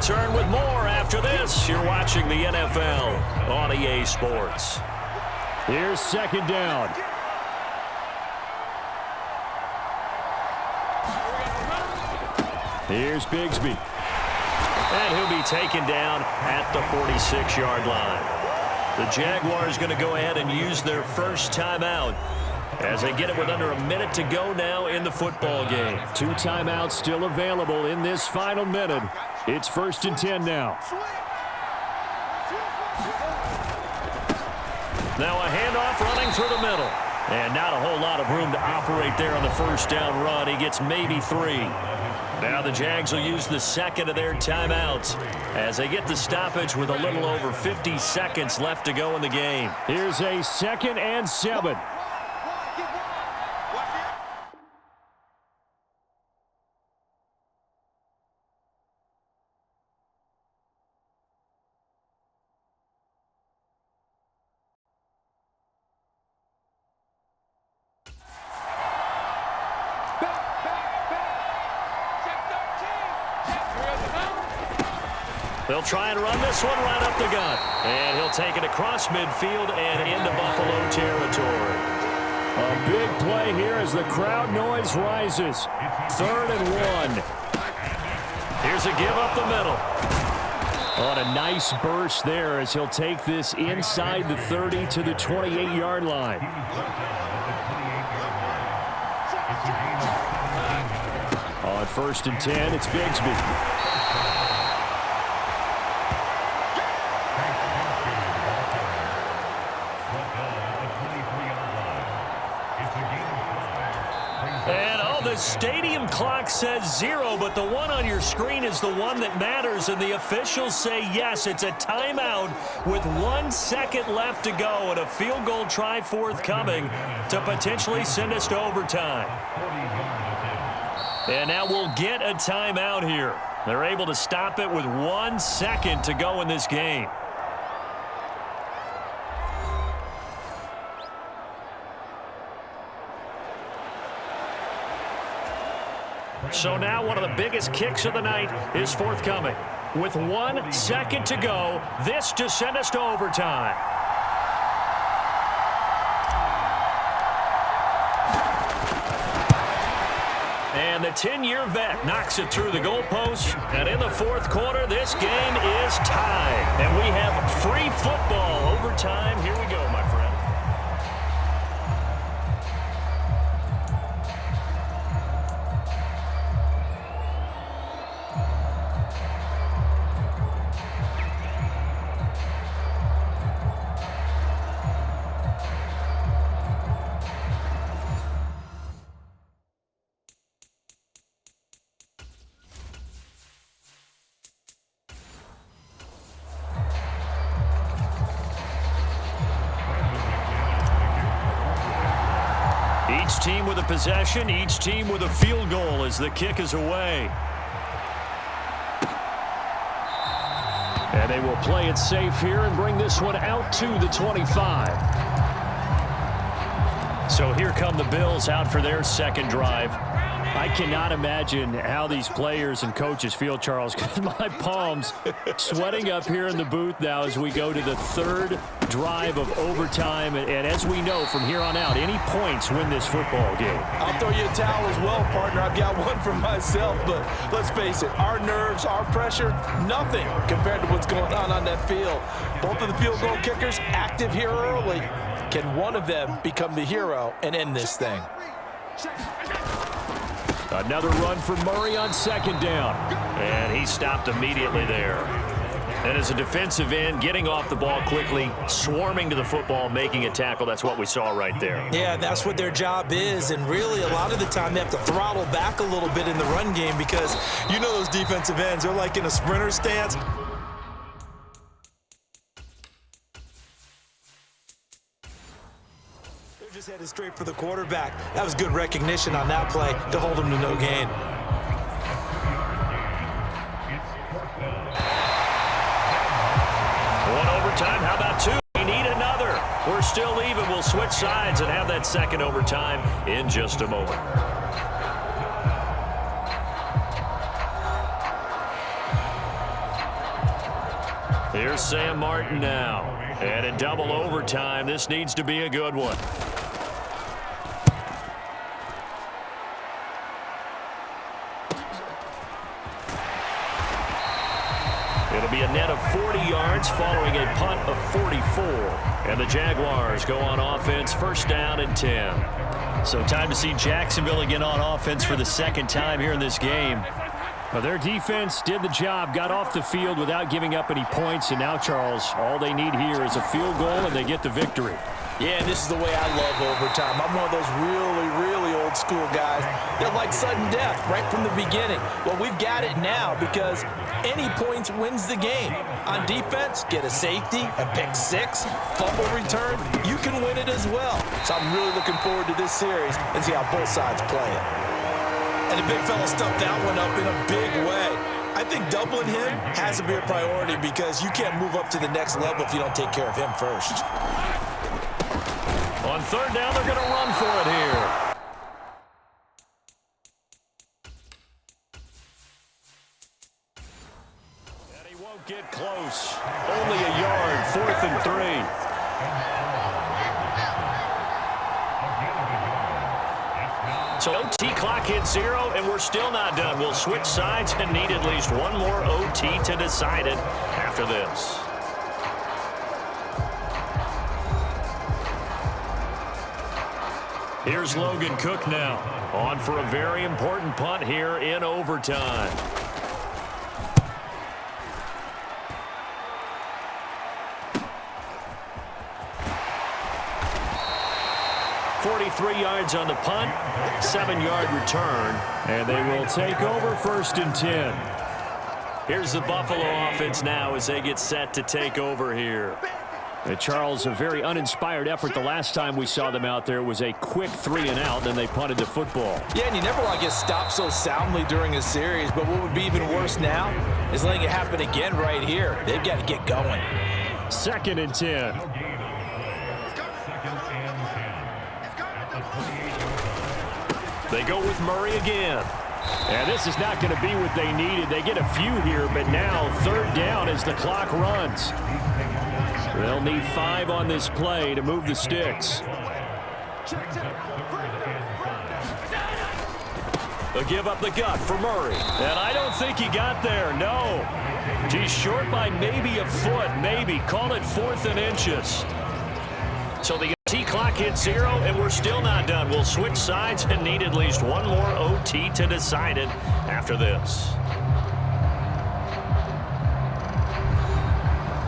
return with more after this. You're watching the NFL on EA Sports. Here's second down. Here's Bigsby. And he'll be taken down at the 46-yard line. The Jaguars going to go ahead and use their first timeout as they get it with under a minute to go now in the football game. 2 timeouts still available in this final minute. It's 1st and 10 now. Now a handoff running through the middle. And not a whole lot of room to operate there on the first down run. He gets maybe 3. Now the Jags will use the second of their timeouts as they get the stoppage with a little over 50 seconds left to go in the game. Here's a 2nd and 7. They'll try and run this one right up the gut. And he'll take it across midfield and into Buffalo territory. A big play here as the crowd noise rises. 3rd and 1. Here's a give up the middle. On a nice burst there as he'll take this inside the 30 to the 28-yard line. On 1st and 10, it's Bigsby. The stadium clock says 0, but the one on your screen is the one that matters, and the officials say yes, it's a timeout with 1 second left to go and a field goal try forthcoming to potentially send us to overtime. And now we'll get a timeout here. They're able to stop it with 1 second to go in this game. So now one of the biggest kicks of the night is forthcoming. With 1 second to go, this to send us to overtime. And the 10-year vet knocks it through the goalpost. And in the 4th quarter, this game is tied. And we have free football overtime. Here we go, my friend. Each team with a possession, each team with a field goal as the kick is away. And they will play it safe here and bring this one out to the 25. So here come the Bills out for their second drive. I cannot imagine how these players and coaches feel, Charles, because my palms sweating up here in the booth now as we go to the 3rd drive of overtime. And as we know from here on out, any points win this football game. I'll throw you a towel as well, partner. I've got one for myself, but let's face it, our nerves, our pressure, nothing compared to what's going on that field. Both of the field goal kickers active here early. Can one of them become the hero and end this thing? Another run for Murray on 2nd down. And he stopped immediately there. And as a defensive end, getting off the ball quickly, swarming to the football, making a tackle, that's what we saw right there. Yeah, that's what their job is. And really, a lot of the time, they have to throttle back a little bit in the run game because you know those defensive ends, they're like in a sprinter stance. Just headed straight for the quarterback. That was good recognition on that play to hold him to no gain. One overtime. How about 2? We need another. We're still even. We'll switch sides and have that second overtime in just a moment. Here's Sam Martin now. And in double overtime, this needs to be a good one. It'll be a net of 40 yards following a punt of 44. And the Jaguars go on offense, first down and 10. So time to see Jacksonville again on offense for the second time here in this game. Well, their defense did the job, got off the field without giving up any points. And now, Charles, all they need here is a field goal and they get the victory. Yeah, and this is the way I love overtime. I'm one of those really old school guys that like sudden death right from the beginning. Well, we've got it now because any points wins the game. On defense, get a safety, a pick six, fumble return, you can win it as well. So I'm really looking forward to this series and see how both sides play it. And the big fella stuffed that one up in a big way. I think doubling him has to be a priority because you can't move up to the next level if you don't take care of him first. On third down, they're going to run for it here. And he won't get close. Only a yard, 4th and 3. So OT clock hits 0, and we're still not done. We'll switch sides and need at least one more OT to decide it after this. Here's Logan Cook now, on for a very important punt here in overtime. .43 yards on the punt, 7-yard return, and they will take over 1st and 10. Here's the Buffalo offense now as they get set to take over here. And Charles, a very uninspired effort the last time we saw them out there was a quick 3-and-out, then they punted the football. Yeah, and you never want to get stopped so soundly during a series, but what would be even worse now is letting it happen again right here. They've got to get going. 2nd and 10. They go with Murray again. And this is not going to be what they needed. They get a few here, but now 3rd down as the clock runs. They'll need 5 on this play to move the sticks. A give up the gut for Murray. And I don't think he got there, no. He's short by maybe a foot, maybe. Call it 4th and inches. So the OT clock hits 0, and we're still not done. We'll switch sides and need at least one more OT to decide it after this.